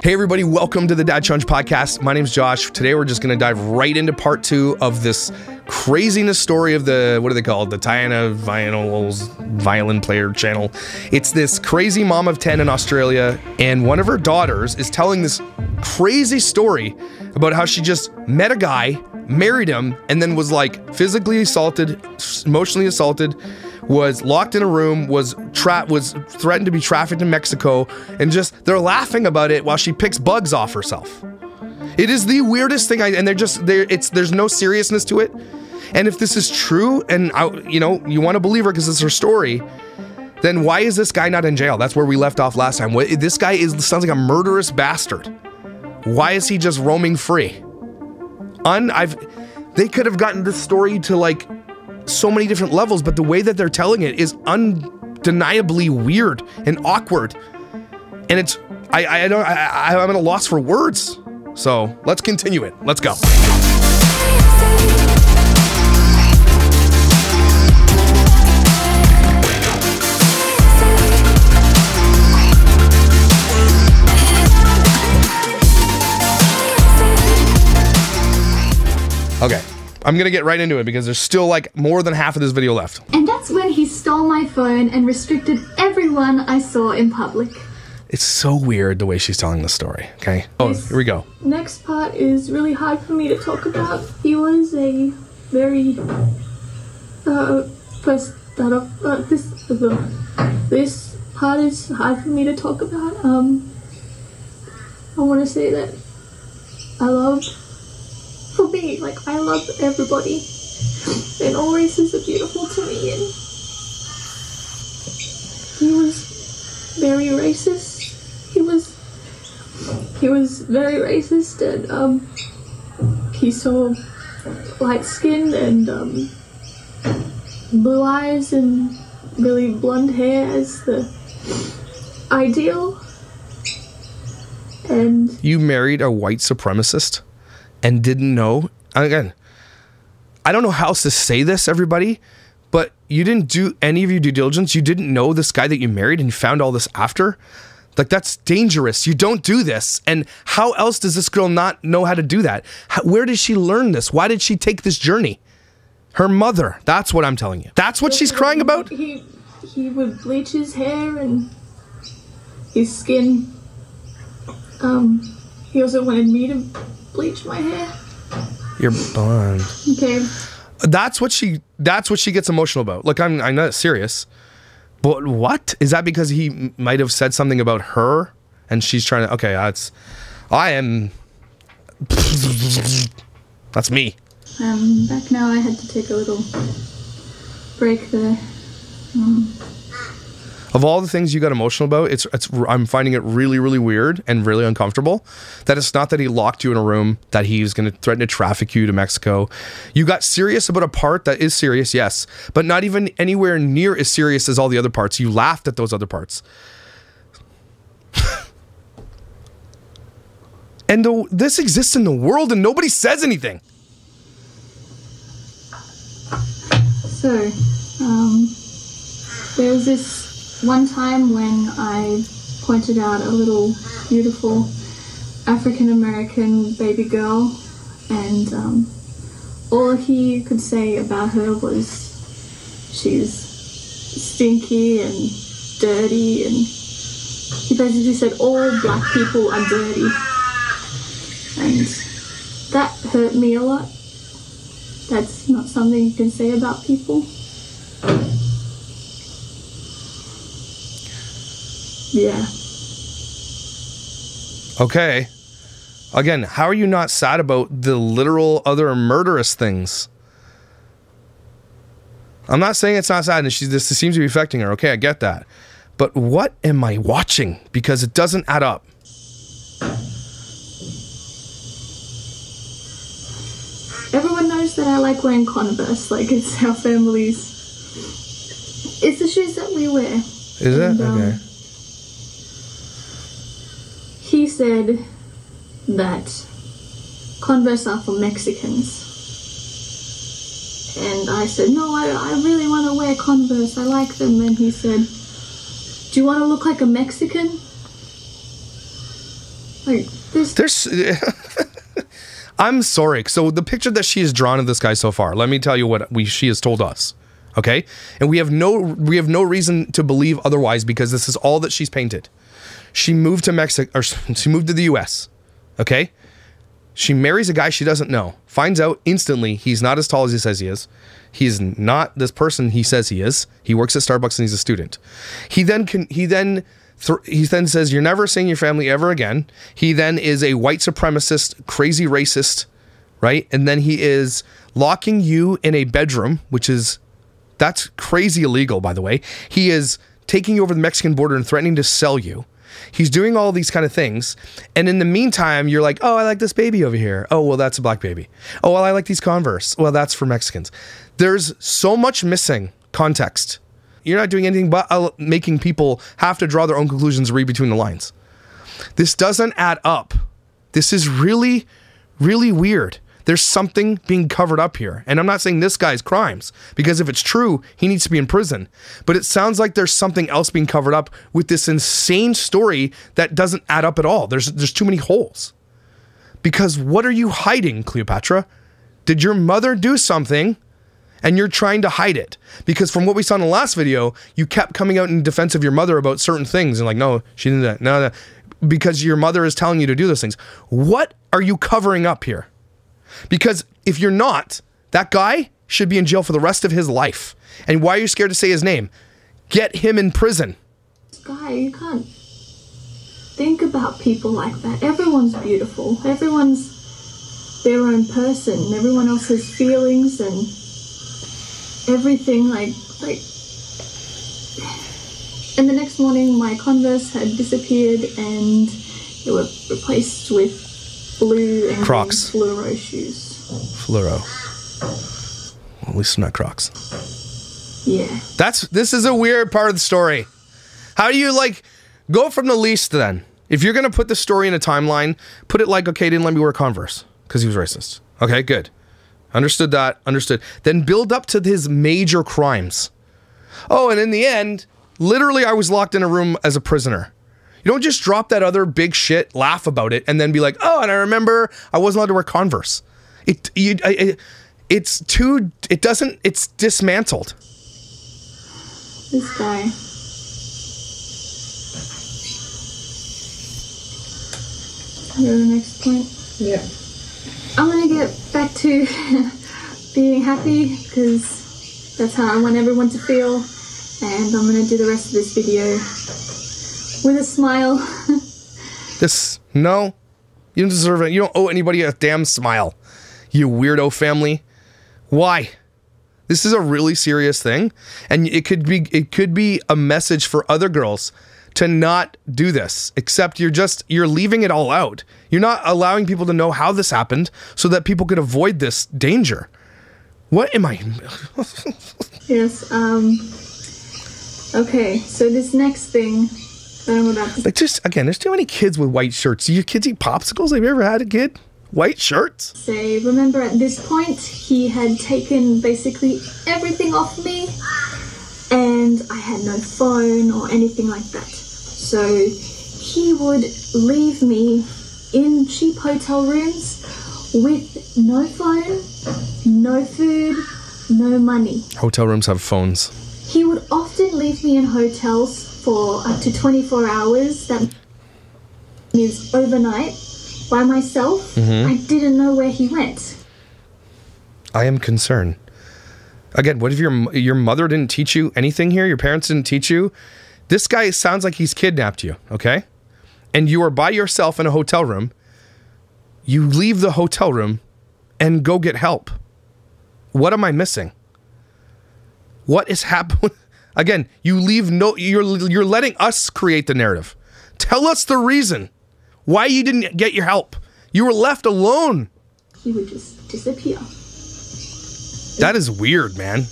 Hey everybody, welcome to the Dad Challenge podcast. My name's Josh. Today we're just going to dive right into part 2 of this craziness story of the, what are they called? The Tiana Violin Player channel. It's this crazy mom of 10 in Australia, and one of her daughters is telling this crazy story about how she just met a guy, married him, and then was like physically assaulted, emotionally assaulted, was locked in a room, was threatened to be trafficked in Mexico, and just, they're laughing about it while she picks bugs off herself. It is the weirdest thing, there's no seriousness to it. And if this is true, and you want to believe her because it's her story, then why is this guy not in jail? That's where we left off last time. This guy sounds like a murderous bastard. Why is he just roaming free? They could have gotten this story to like so many different levels, but the way that they're telling it is undeniably weird and awkward. And I'm at a loss for words. So let's continue it. Let's go. Okay, I'm gonna get right into it because there's still like more than half of this video left. And that's when he stole my phone and restricted everyone I saw in public. It's so weird the way she's telling the story, okay? Oh, here we go. Next part is really hard for me to talk about. He was a very, first start off, this part is hard for me to talk about. I want to say that I love everybody, and all races are beautiful to me, and he was very racist. He was very racist, and he saw light skin and blue eyes and really blonde hair as the ideal. And you married a white supremacist and didn't know? Again, I don't know how else to say this, everybody, but you didn't do any of your due diligence. You didn't know this guy that you married and you found all this after. Like, that's dangerous. You don't do this. And how else does this girl not know how to do that? Where did she learn this? Why did she take this journey? Her mother. That's what I'm telling you. That's what she's crying about? He would bleach his hair and his skin. He also wanted me to bleach my hair. You're blonde. Okay. That's what she gets emotional about. Look, I'm not serious. But what? Is that because he might have said something about her and she's trying to, okay, that's me. Back now. I had to take a little break there. Of all the things you got emotional about, I'm finding it really, really weird and really uncomfortable that it's not that he locked you in a room, that he's going to threaten to traffic you to Mexico. You got serious about a part that is serious, yes, but not even anywhere near as serious as all the other parts. You laughed at those other parts. And this exists in the world and nobody says anything. So, there was this one time when I pointed out a little beautiful African-American baby girl, and all he could say about her was she's stinky and dirty, and he basically said all black people are dirty, and that hurt me a lot. That's not something you can say about people. Yeah. Okay. Again, how are you not sad about the literal other murderous things? I'm not saying it's not sad, and this seems to be affecting her. Okay, I get that. But what am I watching? Because it doesn't add up. Everyone knows that I like wearing Converse. Like, it's our family's. It's the shoes that we wear. Is it? Okay. He said that Converse are for Mexicans. And I said, no, I really want to wear Converse. I like them. And he said, do you want to look like a Mexican? Like, There's I'm sorry. So the picture that she has drawn of this guy so far, let me tell you what she has told us. Okay? And we have no reason to believe otherwise because this is all that she's painted. She moved to Mexico, or she moved to the US. Okay? She marries a guy she doesn't know. Finds out instantly he's not as tall as he says he is. He's not this person he says he is. He works at Starbucks and he's a student. He then says, you're never seeing your family ever again. He then is a white supremacist, crazy racist, right? And then he is locking you in a bedroom, that's crazy illegal, by the way. He is taking you over the Mexican border and threatening to sell you. He's doing all these kind of things. And in the meantime, you're like, oh, I like this baby over here. Oh, well, that's a black baby. Oh, well, I like these Converse. Well, that's for Mexicans. There's so much missing context. You're not doing anything but making people have to draw their own conclusions, read between the lines. This doesn't add up. This is really, really weird. There's something being covered up here. And I'm not saying this guy's crimes, because if it's true, he needs to be in prison. But it sounds like there's something else being covered up with this insane story that doesn't add up at all. There's too many holes. Because what are you hiding, Cleopatra? Did your mother do something and you're trying to hide it? Because from what we saw in the last video, you kept coming out in defense of your mother about certain things and like, no, she didn't do that. No, because your mother is telling you to do those things. What are you covering up here? Because if you're not, that guy should be in jail for the rest of his life. And why are you scared to say his name? Get him in prison. Guy, you can't think about people like that. Everyone's beautiful. Everyone's their own person. Everyone else has feelings and everything. And the next morning, my Converse had disappeared and they were replaced with blue and Crocs. fluoro shoes. Fluoro. Well, at least not Crocs. Yeah. This is a weird part of the story. How do you go from the least then? If you're gonna put the story in a timeline, put it like, okay, he didn't let me wear Converse because he was racist. Okay, good. Understood that. Understood. Then build up to his major crimes. Oh, and in the end, literally I was locked in a room as a prisoner. You don't just drop that other big shit, laugh about it, and then be like, oh, and I remember I wasn't allowed to wear Converse. It's dismantled. This guy. Go to the next point. Yeah. I'm gonna get back to being happy because that's how I want everyone to feel, and I'm gonna do the rest of this video with a smile. No, you don't deserve it. You don't owe anybody a damn smile, you weirdo family. Why? This is a really serious thing, and it could be a message for other girls to not do this, except you're leaving it all out. You're not allowing people to know how this happened so that people could avoid this danger. What am I? Yes, okay, so this next thing that I'm about to... Again, there's too many kids with white shirts. Do your kids eat popsicles? Have you ever had a kid? White shirts? Say, remember at this point, he had taken basically everything off me, and I had no phone or anything like that. So he would leave me in cheap hotel rooms with no phone, no food, no money. Hotel rooms have phones. He would often leave me in hotels for up to 24 hours. That is overnight by myself. I didn't know where he went. I am concerned. Again, what if your mother didn't teach you anything here? Your parents didn't teach you? This guy sounds like he's kidnapped you, okay? And you are by yourself in a hotel room. You leave the hotel room and go get help. What am I missing? What is happening? Again, you're letting us create the narrative. Tell us the reason why you didn't get your help. You were left alone. He would just disappear. That is weird, man.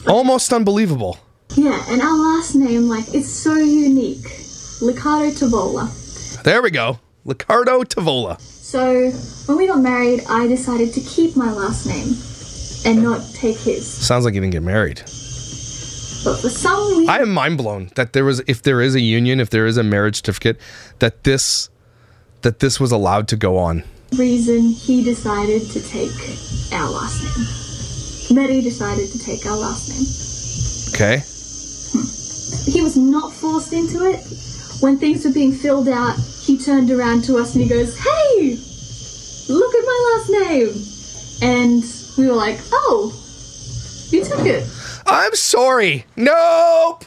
Almost unbelievable. Yeah, and our last name, it's so unique. Licciardo-toivola. There we go. Licciardo-toivola. So, when we got married, I decided to keep my last name and not take his. Sounds like you didn't get married. But for some reason, I am mind blown that if there is a union, if there is a marriage certificate, that this was allowed to go on. He decided to take our last name. Mehdi decided to take our last name. Okay. He was not forced into it. When things were being filled out, he turned around to us and he goes, "Hey, look at my last name." And we were like, "Oh, you took it." I'm sorry. Nope.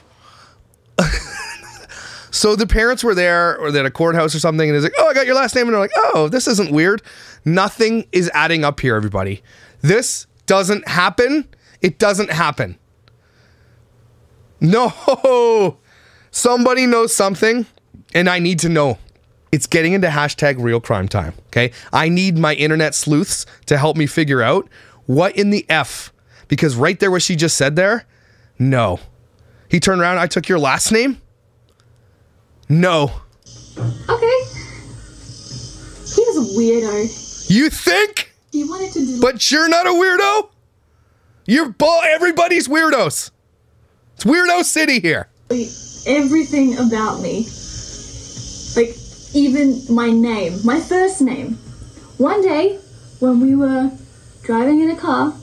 So the parents were there, or they're at a courthouse or something, and it's like, "Oh, I got your last name," and they're like, "Oh, this isn't weird." Nothing is adding up here, everybody. This doesn't happen. It doesn't happen. No. Somebody knows something, and I need to know. It's getting into hashtag real crime time, okay? I need my internet sleuths to help me figure out what in the F, because right there what she just said there, no. He turned around, "I took your last name?" No. Okay. He was a weirdo. You think? He wanted to do... But you're not a weirdo? Everybody's weirdos. It's Weirdo City here. Everything about me. Like, even my name. My first name. One day, when we were driving in a car,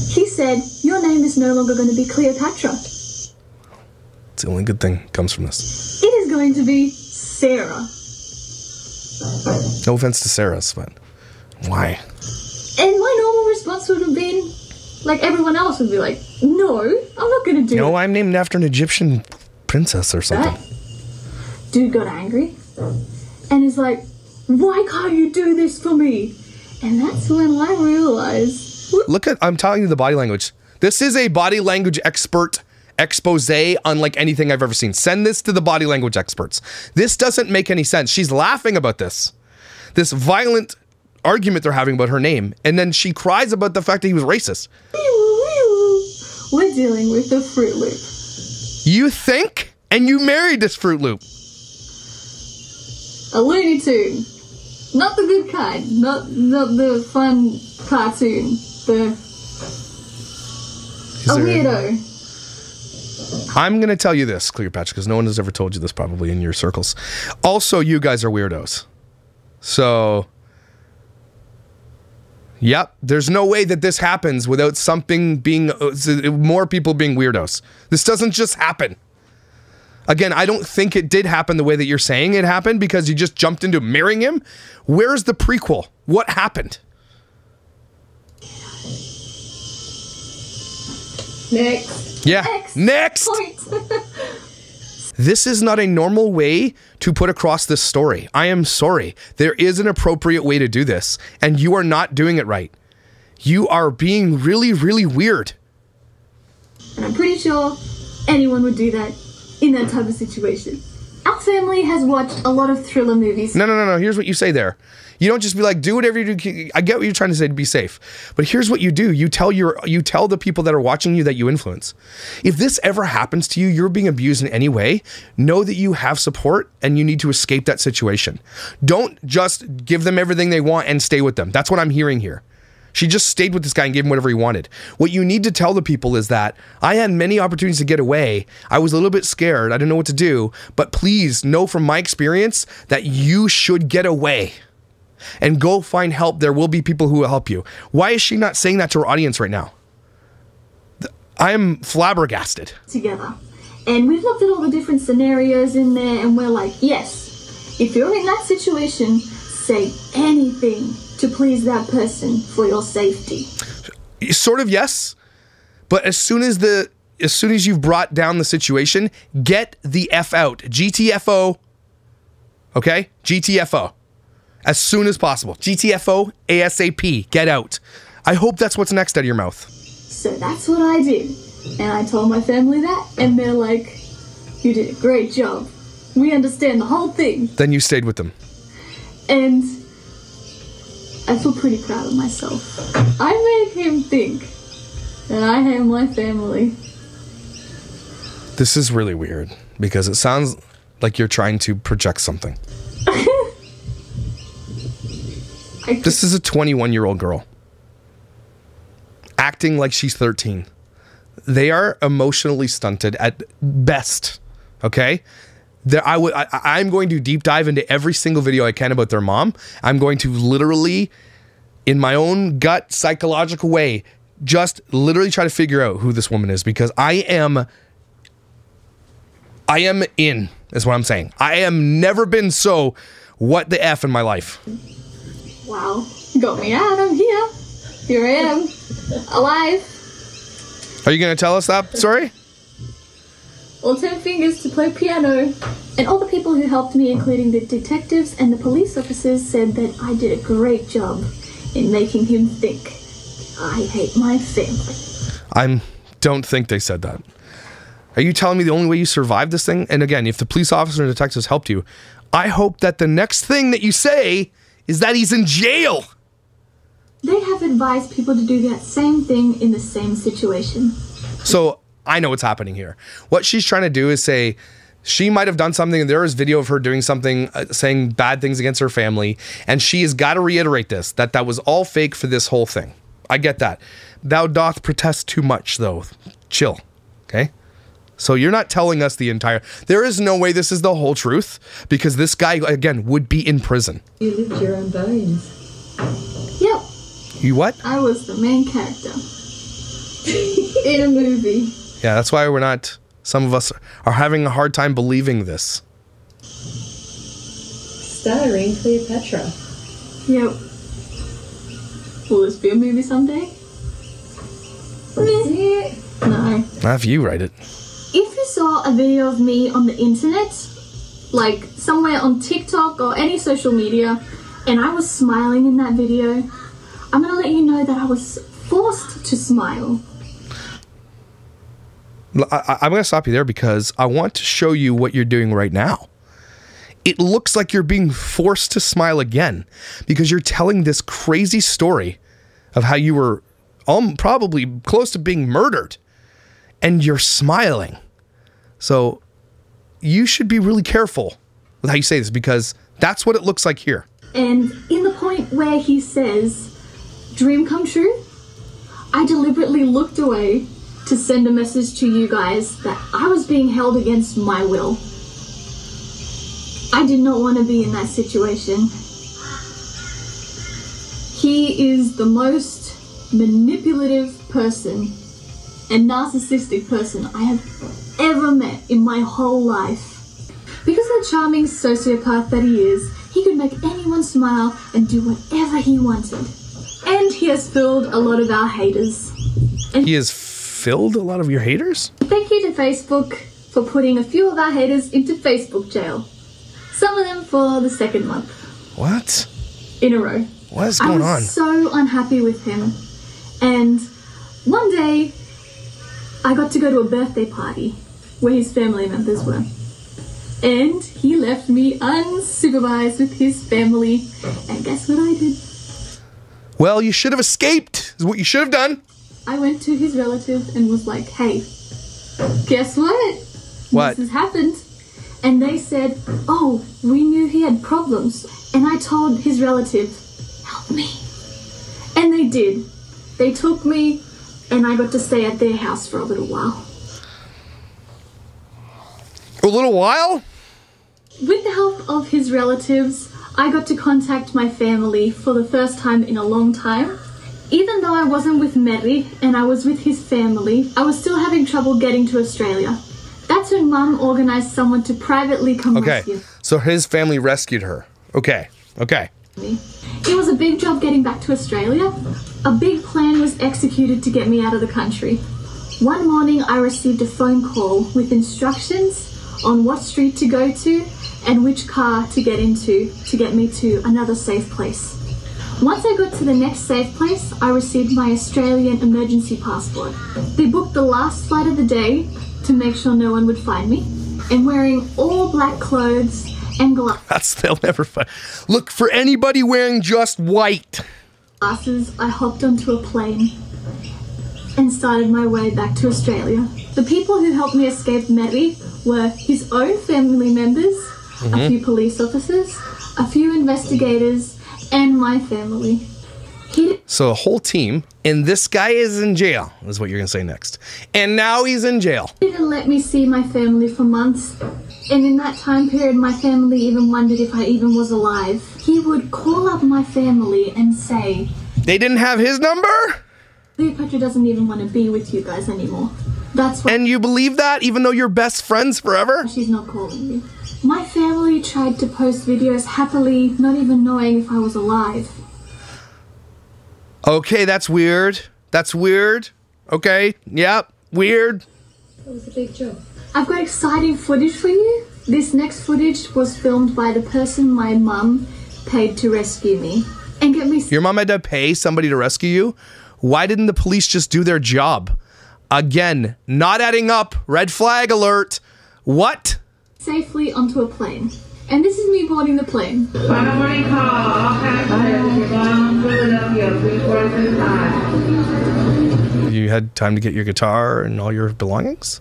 he said, "Your name is no longer going to be Cleopatra. It's the only good thing comes from this. It is going to be Sarah." No offense to Sarah's, but why? And my normal response would have been, like everyone else would be like, "No, I'm not going to do it." No, I'm named after an Egyptian princess or something. That dude got angry and is like, "Why can't you do this for me?" And that's when I realized. I'm telling you the body language. This is a body language expert expose unlike anything I've ever seen. Send this to the body language experts. This doesn't make any sense. She's laughing about this violent argument they're having about her name, and then she cries about the fact that he was racist. We're dealing with the Fruit Loop. You think? And you married this Fruit Loop. A Looney Tune. Not the good kind. Not the fun cartoon. A weirdo. I'm going to tell you this, Cleopatra, because no one has ever told you this probably in your circles. Also, you guys are weirdos. So, yep, there's no way that this happens without something being, more people being weirdos. This doesn't just happen. Again, I don't think it did happen the way that you're saying it happened because you just jumped into marrying him. Where's the prequel? What happened? Next. Yeah. Next. This is not a normal way to put across this story. I am sorry. There is an appropriate way to do this, and you are not doing it right. You are being really, really weird. And I'm pretty sure anyone would do that in that type of situation. Our family has watched a lot of thriller movies. No. Here's what you say there. You don't just be like, do whatever you do. I get what you're trying to say to be safe. But here's what you do. You tell the people that are watching you that you influence. If this ever happens to you, you're being abused in any way, know that you have support and you need to escape that situation. Don't just give them everything they want and stay with them. That's what I'm hearing here. She just stayed with this guy and gave him whatever he wanted. What you need to tell the people is that I had many opportunities to get away. I was a little bit scared. I didn't know what to do. But please know from my experience that you should get away and go find help. There will be people who will help you. Why is she not saying that to her audience right now? I am flabbergasted. Together. And we've looked at all the different scenarios in there and we're like, yes, if you're in that situation, say anything to please that person for your safety. Sort of, yes. But as soon as you've brought down the situation, get the F out. GTFO. Okay? GTFO. As soon as possible. GTFO ASAP. Get out. I hope that's what's next out of your mouth. So that's what I did. And I told my family that, and they're like, you did a great job. We understand the whole thing. Then you stayed with them. And I feel pretty proud of myself. I made him think that I am my family. This is really weird because it sounds like you're trying to project something. This is a 21-year-old girl acting like she's 13. They are emotionally stunted at best. Okay? I'm going to deep dive into every single video I can about their mom. I'm going to literally, in my own gut psychological way, just literally try to figure out who this woman is, because I am in, is what I'm saying. I am never been so what the F in my life. Wow. Got me out. I'm here. Here I am. Alive. Are you going to tell us that story? All 10 fingers to play piano. And all the people who helped me, including the detectives and the police officers, said that I did a great job in making him think I hate my family. I don't think they said that. Are you telling me the only way you survived this thing? And again, if the police officer and detectives helped you, I hope that the next thing that you say is that he's in jail. They have advised people to do that same thing in the same situation. So I know what's happening here. What she's trying to do is say she might have done something, and there is video of her doing something, saying bad things against her family, and she has got to reiterate this, that was all fake for this whole thing. I get that. Thou doth protest too much, though. Chill, okay? So you're not telling us the entire... There is no way this is the whole truth, because this guy, again, would be in prison. You lived your own bones. Yep. You what? I was the main character in a movie. Yeah, that's why we're not... Some of us are having a hard time believing this. Starring Cleopatra. Yep. Will this be a movie someday? No. Not if you write it. If you saw a video of me on the internet, like somewhere on TikTok or any social media, and I was smiling in that video, I'm gonna let you know that I was forced to smile. I'm going to stop you there because I want to show you what you're doing right now. It looks like you're being forced to smile again because you're telling this crazy story of how you were probably close to being murdered, and you're smiling. So you should be really careful with how you say this, because that's what it looks like here. And in the point where he says, dream come true, I deliberately looked away to send a message to you guys that I was being held against my will. I did not want to be in that situation. He is the most manipulative person and narcissistic person I have ever met in my whole life. Because of the charming sociopath that he is, he could make anyone smile and do whatever he wanted. And he has filled a lot of our haters. And He has filled a lot of your haters? thank you to Facebook for putting a few of our haters into Facebook jail. Some of them for the second month What? in a row. What is going I on? was so unhappy with him. And one day, I got to go to a birthday party where his family members were. And he left me unsupervised with his family. And guess what I did? Well, you should have escaped, is what you should have done. I went to his relative and was like, hey, guess what? What? This has happened. And they said, oh, we knew he had problems. And I told his relative, help me. And they did. They took me and I got to stay at their house for a little while. A little while? With the help of his relatives, I got to contact my family for the first time in a long time. Even though I wasn't with Mary and I was with his family, I was still having trouble getting to Australia. That's when Mum organised someone to privately come rescue So his family rescued her. Okay. me. It was a big job getting back to Australia. A big plan was executed to get me out of the country. One morning I received a phone call with instructions on what street to go to and which car to get into to get me to another safe place. Once I got to the next safe place, I received my Australian emergency passport. They booked the last flight of the day to make sure no one would find me. And wearing all black clothes and They'll never find. Look, for anybody wearing just white. glasses, I hopped onto a plane and started my way back to Australia. The people who helped me escape Mary were his own family members, a few police officers, a few investigators, and my family. So a whole team, and this guy is in jail, is what you're going to say next. And now he's in jail. He didn't let me see my family for months. And in that time period, my family even wondered if I even was alive. He would call up my family and say, they didn't have his number? Cleopatra doesn't even want to be with you guys anymore. That's why. And you believe that, even though you're best friends forever? She's not calling me. My family tried to post videos happily, not even knowing if I was alive. Okay, that's weird. That's weird. Okay, yep, weird. That was a big job. I've got exciting footage for you. This next footage was filmed by the person my mum paid to rescue me. And get me... Your mom had to pay somebody to rescue you? Why didn't the police just do their job? Again, not adding up. Red flag alert. What? Safely onto a plane. And this is me boarding the plane. You had time to get your guitar and all your belongings?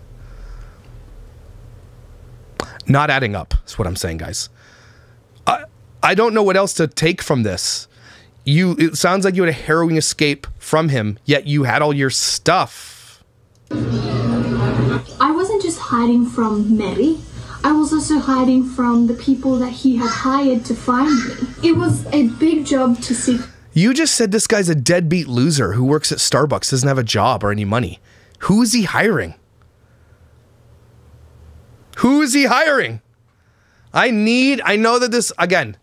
Not adding up, is what I'm saying, guys. I don't know what else to take from this. It sounds like you had a harrowing escape from him, yet you had all your stuff. I wasn't just hiding from Mary. I was also hiding from the people that he had hired to find me. It was a big job to seek. You just said this guy's a deadbeat loser who works at Starbucks, doesn't have a job or any money. Who is he hiring? Who is he hiring? I know that this, again,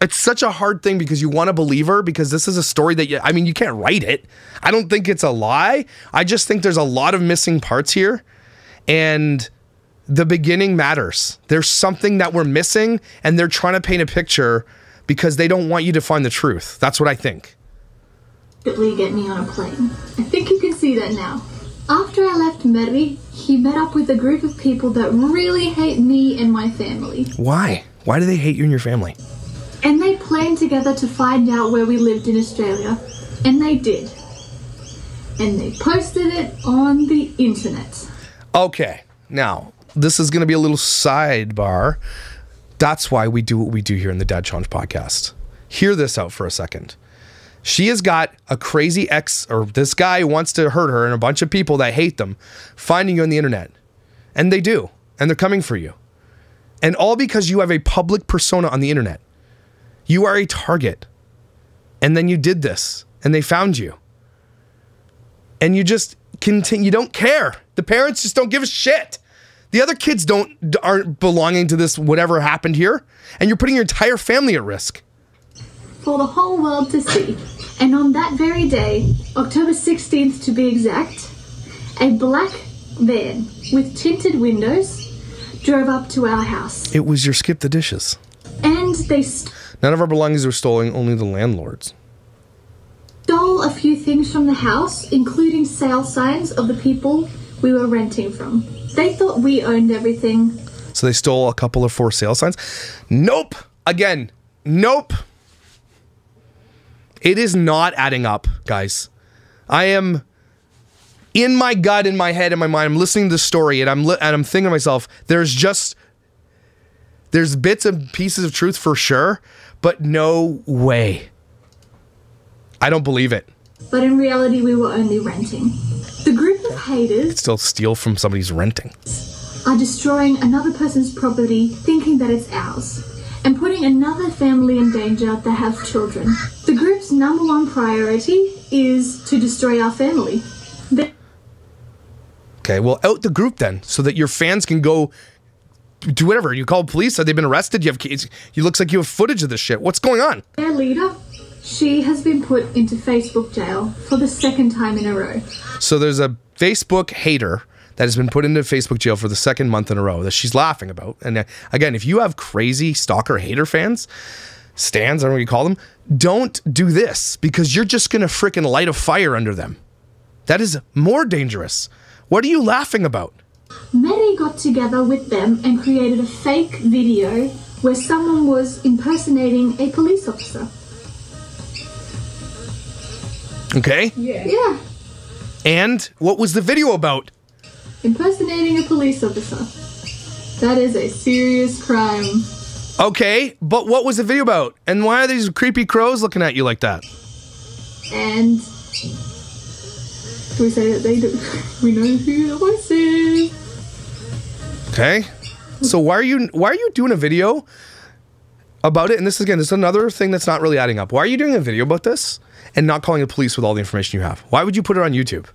it's such a hard thing because you want to believe her because this is a story that you can't write it. I don't think it's a lie. I just think there's a lot of missing parts here. And the beginning matters. There's something that we're missing and they're trying to paint a picture because they don't want you to find the truth. That's what I think. Get me on a plane. I think you can see that now. After I left Mary, he met up with a group of people that really hate me and my family. Why? Why do they hate you and your family? And they planned together to find out where we lived in Australia. And they did. And they posted it on the internet. Okay, now, this is going to be a little sidebar. That's why we do what we do here in the Dad Challenge podcast. Hear this out for a second. She has got a crazy ex, or this guy wants to hurt her and a bunch of people that hate them finding you on the internet. And they do. And they're coming for you. And all because you have a public persona on the internet. You are a target. And then you did this. And they found you. And you just continue. You don't care. The parents just don't give a shit. The other kids aren't belonging to this whatever happened here. And you're putting your entire family at risk. For the whole world to see. And on that very day, October 16th to be exact, a black van with tinted windows drove up to our house. It was your skip the dishes. And they none of our belongings were stolen, only the landlord's. Stole a few things from the house, including sale signs of the people we were renting from. They thought we owned everything. So they stole a couple of for sale signs? Nope. Again, nope. It is not adding up, guys. I am in my gut, in my head, in my mind. I'm listening to the story and I'm thinking to myself, there's bits and pieces of truth for sure, but no way. I don't believe it. But in reality, we were only renting. The group of haters could still steal from somebody's renting. Are destroying another person's property, thinking that it's ours, and putting another family in danger that have children. The group's number one priority is to destroy our family. Okay, well, out the group then, so that your fans can go do whatever. You call police? Have they been arrested? You have kids? It looks like you have footage of this shit. What's going on? Their leader, she has been put into Facebook jail for the second time in a row. So there's a Facebook hater that has been put into Facebook jail for the second month in a row that she's laughing about. And again, if you have crazy stalker hater fans, stans, I don't know what you call them, don't do this because you're just going to freaking light a fire under them. That is more dangerous. What are you laughing about? Mary got together with them and created a fake video where someone was impersonating a police officer. Okay. Yeah. And what was the video about? Impersonating a police officer. That is a serious crime. Okay, but what was the video about? And why are these creepy crows looking at you like that? And we say that they do. We know who the voice is. Okay. So why are you doing a video about it? And this is another thing that's not really adding up. Why are you doing a video about this and not calling the police with all the information you have? Why would you put it on YouTube?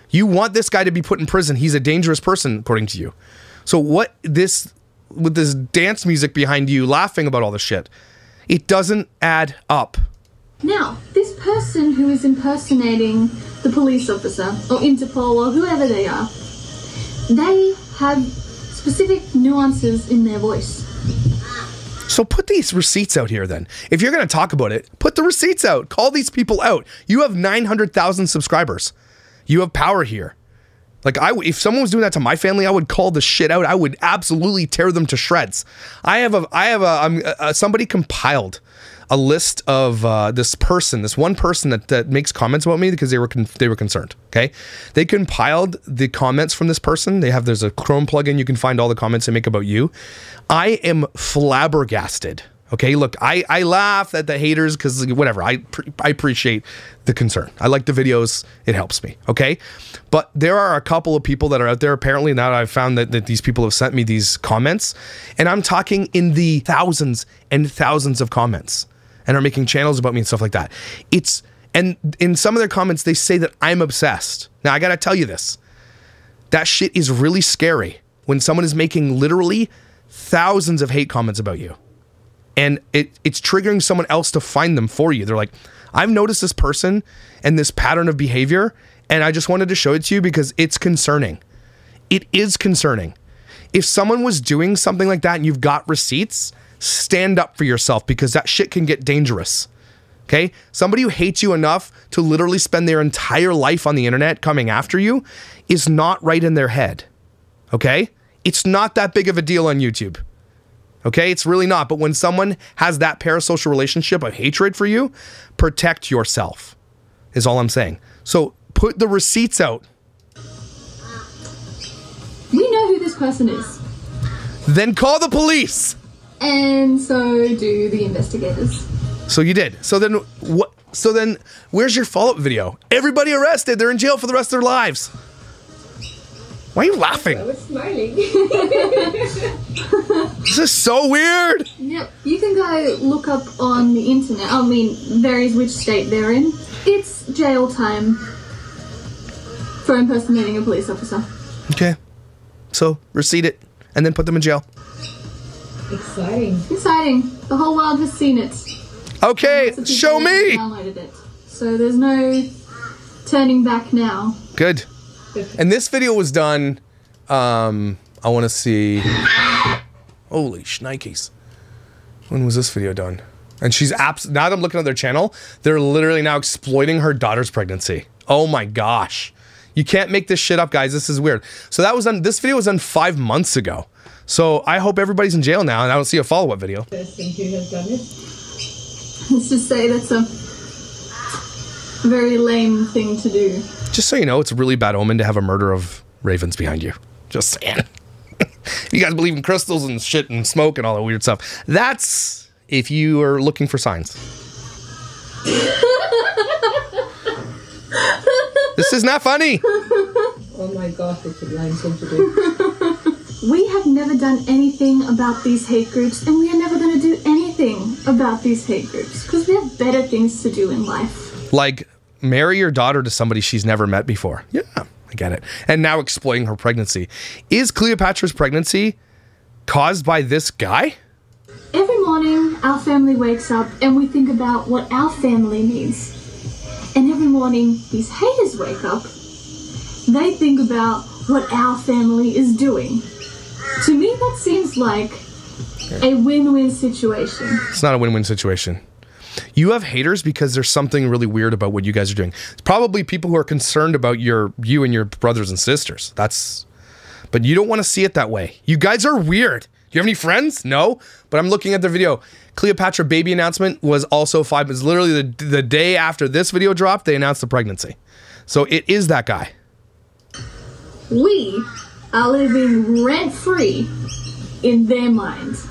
You want this guy to be put in prison. He's a dangerous person, according to you. So with this dance music behind you laughing about all this shit, it doesn't add up. Now, this person who is impersonating the police officer or Interpol or whoever they are, they have specific nuances in their voice. So put these receipts out here then. If you're going to talk about it, put the receipts out. Call these people out. You have 900,000 subscribers. You have power here. Like, if someone was doing that to my family, I would call the shit out. I would absolutely tear them to shreds. Somebody compiled a list of this one person that makes comments about me because they were concerned. Okay, they compiled the comments from this person. There's a Chrome plugin. You can find all the comments they make about you. I am flabbergasted. Okay, look, I laugh at the haters because whatever. I appreciate the concern. I like the videos. It helps me. Okay, but there are a couple of people that are out there. Apparently now I've found that these people have sent me these comments, and I'm talking in the thousands and thousands of comments, and are making channels about me and stuff like that. And in some of their comments they say that I'm obsessed. Now I gotta tell you this. That shit is really scary when someone is making literally thousands of hate comments about you. And it's triggering someone else to find them for you. They're like, I've noticed this person and this pattern of behavior, and I just wanted to show it to you because it's concerning. It is concerning. If someone was doing something like that and you've got receipts, stand up for yourself because that shit can get dangerous. Okay? Somebody who hates you enough to literally spend their entire life on the internet coming after you is not right in their head. Okay? It's not that big of a deal on YouTube. Okay, it's really not. But when someone has that parasocial relationship of hatred for you, protect yourself, is all I'm saying. So put the receipts out. We know who this person is. Then call the police. And so do the investigators. So you did. So then what? So then where's your follow-up video? Everybody arrested. They're in jail for the rest of their lives. Why are you laughing? I was smiling. This is so weird. Yep, you can go look up on the internet. I mean, varies which state they're in. It's jail time for impersonating a police officer. Okay. So receipt it and then put them in jail. Exciting. Exciting. The whole world has seen it. Okay, show me. Downloaded it. So there's no turning back now. Good. And this video was done, I want to see, holy shnikes. When was this video done? And she's now that I'm looking at their channel, they're literally now exploiting her daughter's pregnancy. Oh my gosh. You can't make this shit up, guys. This is weird. So this video was done 5 months ago. So I hope everybody's in jail now and I don't see a follow-up video. Person who has done it. Let's just say that's a very lame thing to do. Just so you know, it's a really bad omen to have a murder of ravens behind you. Just saying. You guys believe in crystals and shit and smoke and all that weird stuff. That's if you are looking for signs. This is not funny. Oh my gosh, it's a blind thing to do. We have never done anything about these hate groups, and we are never going to do anything about these hate groups because we have better things to do in life. Like marry your daughter to somebody she's never met before. Yeah, I get it. And now exploiting her pregnancy. Is Cleopatra's pregnancy caused by this guy? Every morning, our family wakes up and we think about what our family needs. And every morning, these haters wake up. They think about what our family is doing. To me, that seems like a win-win situation. It's not a win-win situation. You have haters because there's something really weird about what you guys are doing. It's probably people who are concerned about you and your brothers and sisters. But you don't want to see it that way. You guys are weird. Do you have any friends? No. But I'm looking at the video. Cleopatra baby announcement was also 5 months. Literally the day after this video dropped, they announced the pregnancy. So it is that guy. We are living rent-free in their minds.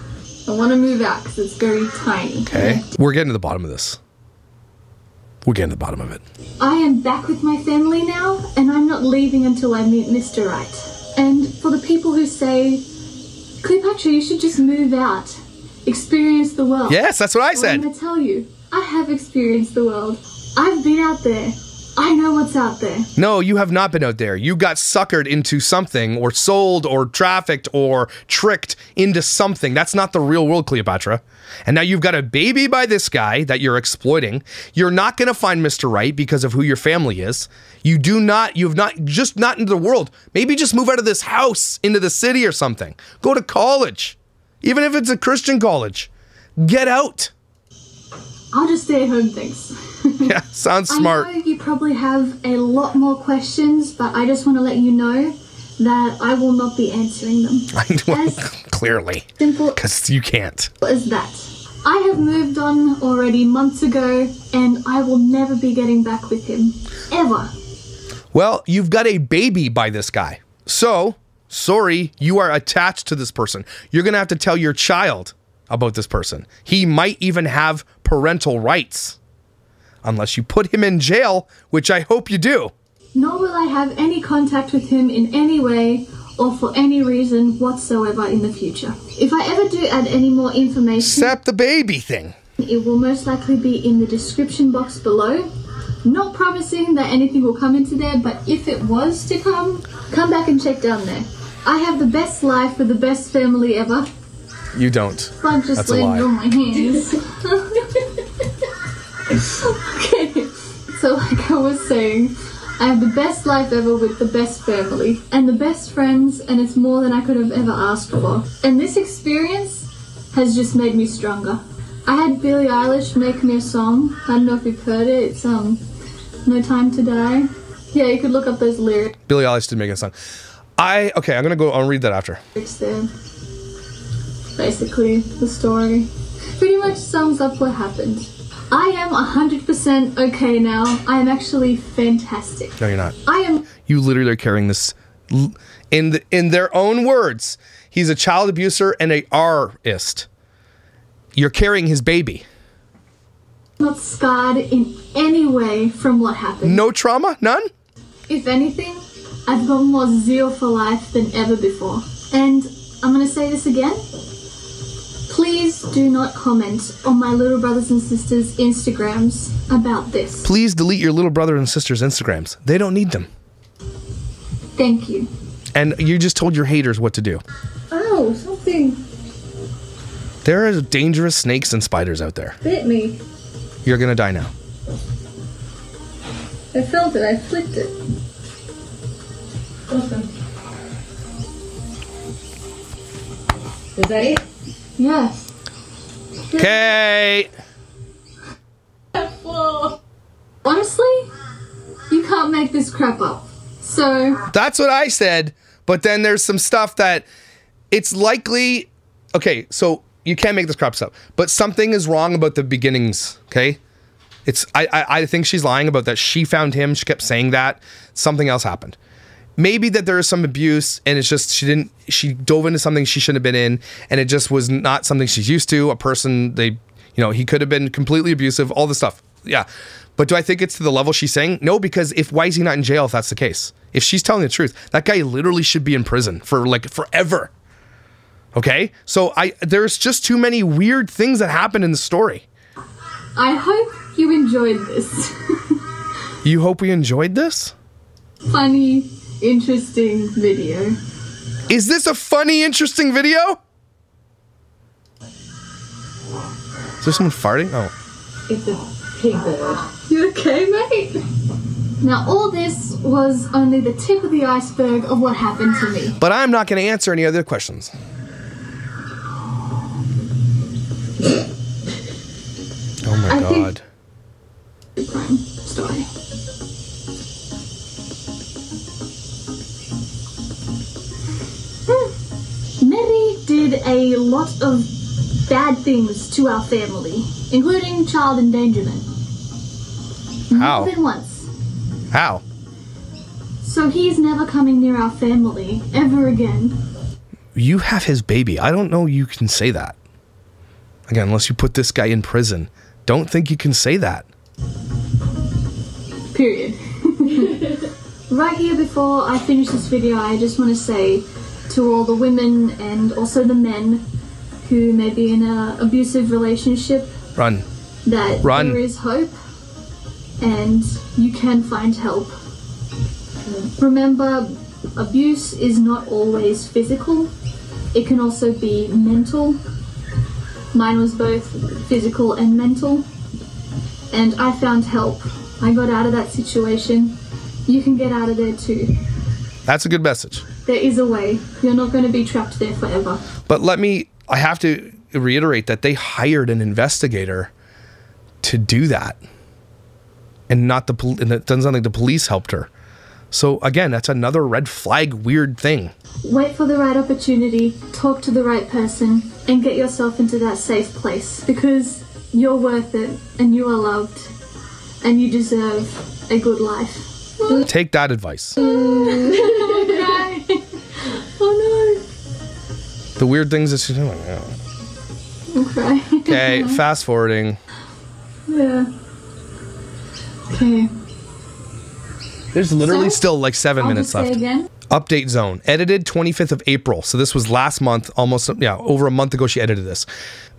I want to move out because it's very tiny. Okay. We're getting to the bottom of this. We'll get to the bottom of it. I am back with my family now, and I'm not leaving until I meet Mr. Right. And for the people who say, Cleopatra, you should just move out, experience the world. Yes, that's what I said. I'm going to tell you, I have experienced the world. I've been out there. I know what's out there. No, you have not been out there. You got suckered into something, or sold, or trafficked, or tricked into something. That's not the real world, Cleopatra. And now you've got a baby by this guy that you're exploiting. You're not going to find Mr. Right because of who your family is. You have not into the world. Maybe just move out of this house into the city or something. Go to college. Even if it's a Christian college. Get out. I'll just stay at home, thanks. Yeah, sounds smart. I know you probably have a lot more questions, but I just want to let you know that I will not be answering them. Clearly. Simple because you can't. as that. I have moved on already months ago, and I will never be getting back with him. Ever. Well, you've got a baby by this guy. So, sorry, you are attached to this person. You're going to have to tell your child about this person. He might even have parental rights. Unless you put him in jail, which I hope you do. Nor will I have any contact with him in any way or for any reason whatsoever in the future. If I ever do add any more information... Except the baby thing. It will most likely be in the description box below. Not promising that anything will come into there, but if it was to come back and check down there. I have the best life with the best family ever. You don't. I'm just laying on my hands. Okay, so like I was saying, I have the best life ever with the best family and the best friends, and it's more than I could have ever asked for. And this experience has just made me stronger. I had Billie Eilish make me a song. I don't know if you've heard it. It's No Time to Die. Yeah, you could look up those lyrics. Billie Eilish did make a song. Okay, I'm gonna go. I'll read that after. There. Basically, the story pretty much sums up what happened. I am 100% okay now. I am actually fantastic. No, you're not. I am. You literally are carrying this, in their own words, he's a child abuser and a R-ist. You're carrying his baby. Not scarred in any way from what happened. No trauma? None? If anything, I've got more zeal for life than ever before. And I'm going to say this again. Please do not comment on my little brothers and sisters' Instagrams about this. Please delete your little brother and sister's Instagrams. They don't need them. Thank you. And you just told your haters what to do. Ow, something There are dangerous snakes and spiders out there. bit me. You're gonna die now. I felt it, I flicked it. Awesome. Is that it? Yes. Okay. Honestly, you can't make this crap up. So, That's what I said. But then there's some stuff that it's likely. Okay, so you can't make this crap up. But something is wrong about the beginnings. Okay, I think she's lying about that. She found him. She kept saying that. Something else happened. Maybe that there is some abuse and it's just she dove into something she shouldn't have been in, and it just was not something she's used to. A person, he could have been completely abusive, all this stuff. Yeah. But do I think it's to the level she's saying? No, because why is he not in jail if that's the case? If she's telling the truth, that guy literally should be in prison for like forever. Okay? So there's just too many weird things that happen in the story. I hope you enjoyed this. You hope we enjoyed this? Funny, interesting video. Is this a funny, interesting video? Is there someone farting? Oh. It's a pig bird. You okay, mate? Now, all this was only the tip of the iceberg of what happened to me. But I'm not going to answer any other questions. Oh my God. Crime story. Mary did a lot of bad things to our family, including child endangerment. How? More than once. How? So he's never coming near our family ever again. You have his baby. I don't know you can say that. Again, unless you put this guy in prison. Don't think you can say that. Period. Right here before I finish this video, I just want to say to all the women and also the men who may be in an abusive relationship, Run. that Run. there is hope and you can find help. Remember, abuse is not always physical. It can also be mental. Mine was both physical and mental. And I found help. I got out of that situation. You can get out of there too. That's a good message. There is a way. You're not going to be trapped there forever. But I have to reiterate that they hired an investigator to do that. And and it doesn't sound like the police helped her. So again, that's another red flag weird thing. Wait for the right opportunity, talk to the right person, and get yourself into that safe place. Because you're worth it, and you are loved, and you deserve a good life. Take that advice. Oh The weird things that she's doing. no. Okay. Okay, fast forwarding. Yeah. Okay. There's literally So, still like 7 minutes I'll just left. say again. Update zone. Edited 25th of April. So this was last month, over a month ago she edited this.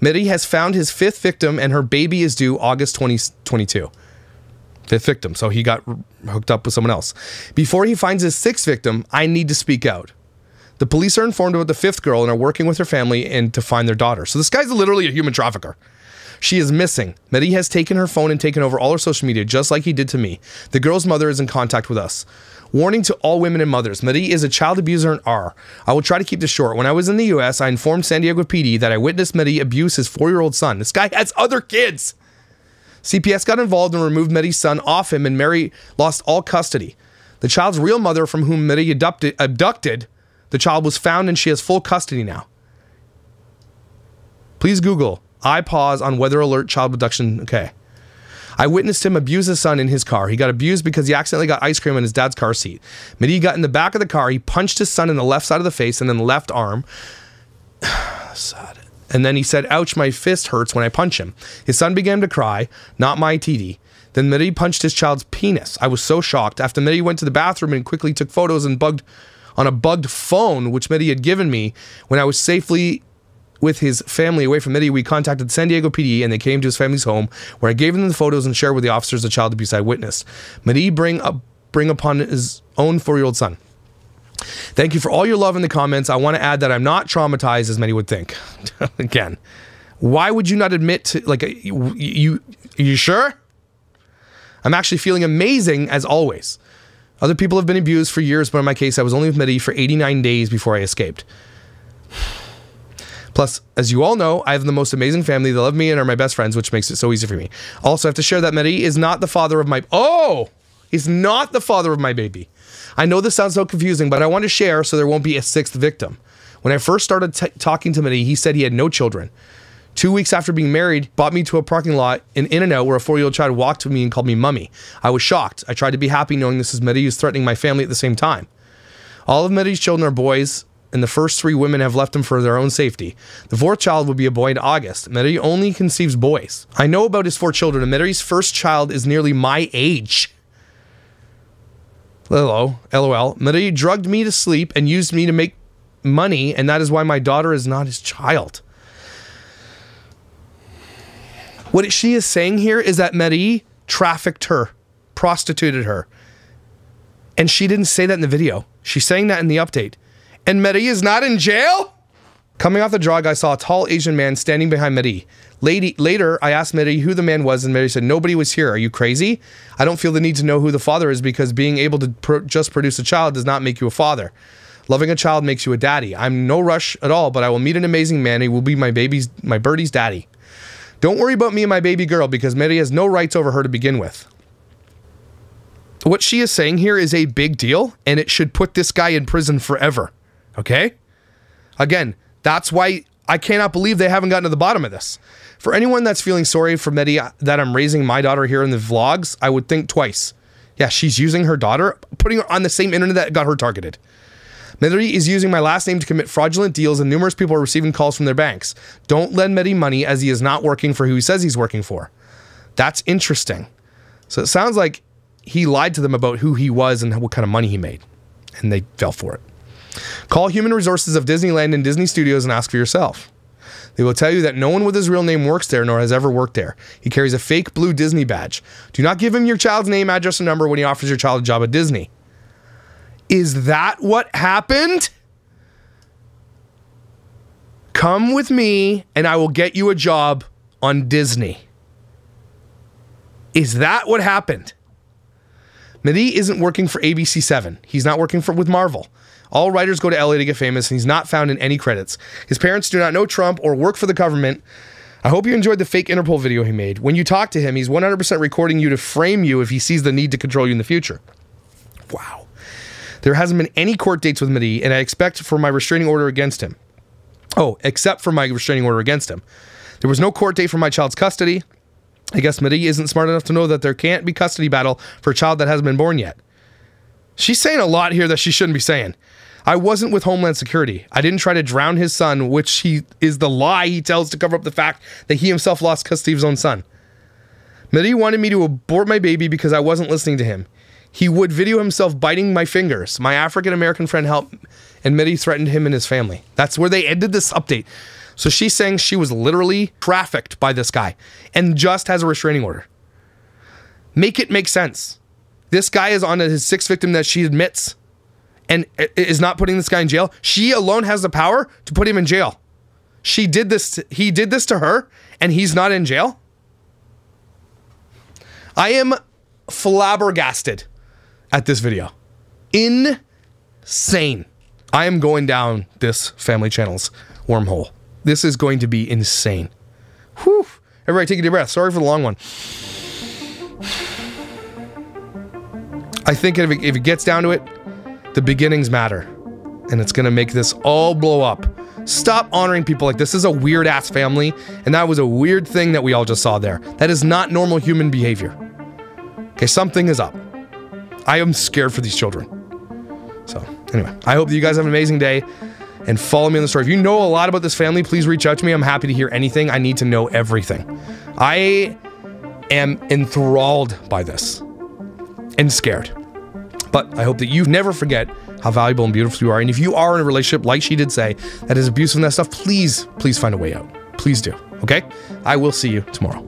Mitty has found his 5th victim and her baby is due August 2022. 5th victim. So he got hooked up with someone else. Before he finds his 6th victim, I need to speak out. The police are informed about the 5th girl and are working with her family and to find their daughter. So this guy's literally a human trafficker. She is missing. Mitty has taken her phone and taken over all her social media, just like he did to me. The girl's mother is in contact with us. Warning to all women and mothers. Mitty is a child abuser and R. I will try to keep this short. When I was in the US, I informed San Diego PD that I witnessed Mitty abuse his 4-year-old son. This guy has other kids. CPS got involved and removed Mitty's son off him, and Mary lost all custody. The child's real mother, from whom Mitty abducted the child, was found and she has full custody now. Please Google I pause on weather alert child abduction. Okay. I witnessed him abuse his son in his car. He got abused because he accidentally got ice cream in his dad's car seat. Mitty got in the back of the car. He punched his son in the left side of the face and then the left arm. Sad. And then he said, ouch, my fist hurts when I punch him. His son began to cry, not my TD. Then Mitty punched his child's penis. I was so shocked. After Mitty went to the bathroom and quickly took photos and bugged on a bugged phone, which Mitty had given me when I was safely with his family away from Mitty, we contacted San Diego PD and they came to his family's home where I gave them the photos and shared with the officers the child abuse I witnessed. Mitty bring upon his own 4-year-old son. Thank you for all your love in the comments. I want to add that I'm not traumatized as many would think. Again, why would you not admit to, like, you sure? I'm actually feeling amazing as always. Other people have been abused for years, but in my case, I was only with Mitty for 89 days before I escaped. Plus, as you all know, I have the most amazing family. They love me and are my best friends, which makes it so easy for me. Also, I have to share that Mitty is not the father of my... Oh! He's not the father of my baby. I know this sounds so confusing, but I want to share so there won't be a 6th victim. When I first started talking to Mitty, he said he had no children. 2 weeks after being married, brought me to a parking lot in In-N-Out where a 4-year-old child walked to me and called me mummy. I was shocked. I tried to be happy knowing this is Mitty who's threatening my family at the same time. All of Mitty's children are boys, and the first 3 women have left him for their own safety. The 4th child will be a boy in August. Mitty only conceives boys. I know about his 4 children, and Mitty's first child is nearly my age. Hello, LOL. Mitty drugged me to sleep and used me to make money, and that is why my daughter is not his child. What she is saying here is that Mitty trafficked her, prostituted her. And she didn't say that in the video. She's saying that in the update. And Mitty is not in jail? Coming off the drug, I saw a tall Asian man standing behind Mitty. Later, I asked Mitty who the man was, and Mitty said, nobody was here. Are you crazy? I don't feel the need to know who the father is because being able to just produce a child does not make you a father. Loving a child makes you a daddy. I'm in no rush at all, but I will meet an amazing man. He will be my birdie's daddy. Don't worry about me and my baby girl because Mitty has no rights over her to begin with. What she is saying here is a big deal, and it should put this guy in prison forever. Okay? Again, that's why I cannot believe they haven't gotten to the bottom of this. For anyone that's feeling sorry for Mitty that I'm raising my daughter here in the vlogs, I would think twice. Yeah, she's using her daughter, putting her on the same internet that got her targeted. Mitty is using my last name to commit fraudulent deals, and numerous people are receiving calls from their banks. Don't lend Mitty money as he is not working for who he says he's working for. That's interesting. So it sounds like he lied to them about who he was and what kind of money he made. And they fell for it. Call human resources of Disneyland and Disney Studios and ask for yourself. They will tell you that no one with his real name works there nor has ever worked there. He carries a fake blue Disney badge. Do not give him your child's name, address, and number when he offers your child a job at Disney. Is that what happened? Come with me and I will get you a job on Disney. Is that what happened? Mehdi isn't working for ABC7. He's not working with Marvel. All writers go to LA to get famous, and he's not found in any credits. His parents do not know Trump or work for the government. I hope you enjoyed the fake Interpol video he made. When you talk to him, he's 100% recording you to frame you if he sees the need to control you in the future. Wow. There hasn't been any court dates with Mehdi, and I expect for my restraining order against him. Oh, except for my restraining order against him. There was no court date for my child's custody. I guess Mehdi isn't smart enough to know that there can't be custody battle for a child that hasn't been born yet. She's saying a lot here that she shouldn't be saying. I wasn't with Homeland Security. I didn't try to drown his son, which is the lie he tells to cover up the fact that he himself lost custody of his own son. Mehdi wanted me to abort my baby because I wasn't listening to him. He would video himself biting my fingers. My African-American friend helped, and Mehdi threatened him and his family. That's where they ended this update. So she's saying she was literally trafficked by this guy and just has a restraining order. Make it make sense. This guy is on his sixth victim that she admits and is not putting this guy in jail. She alone has the power to put him in jail. He did this to her and he's not in jail. I am flabbergasted at this video. Insane. I am going down this family channel's wormhole. This is going to be insane. Whew. Everybody take a deep breath. Sorry for the long one. I think if it gets down to it, the beginnings matter. And it's going to make this all blow up. Stop honoring people like this. This is a weird ass family. And that was a weird thing that we all just saw there. That is not normal human behavior. Okay, something is up. I am scared for these children. So, anyway, I hope that you guys have an amazing day. And follow me on the story. If you know a lot about this family, please reach out to me. I'm happy to hear anything. I need to know everything. I am enthralled by this and scared. But I hope that you never forget how valuable and beautiful you are. And if you are in a relationship, like she did say, that is abusive and that stuff, please find a way out. Please do. Okay? I will see you tomorrow.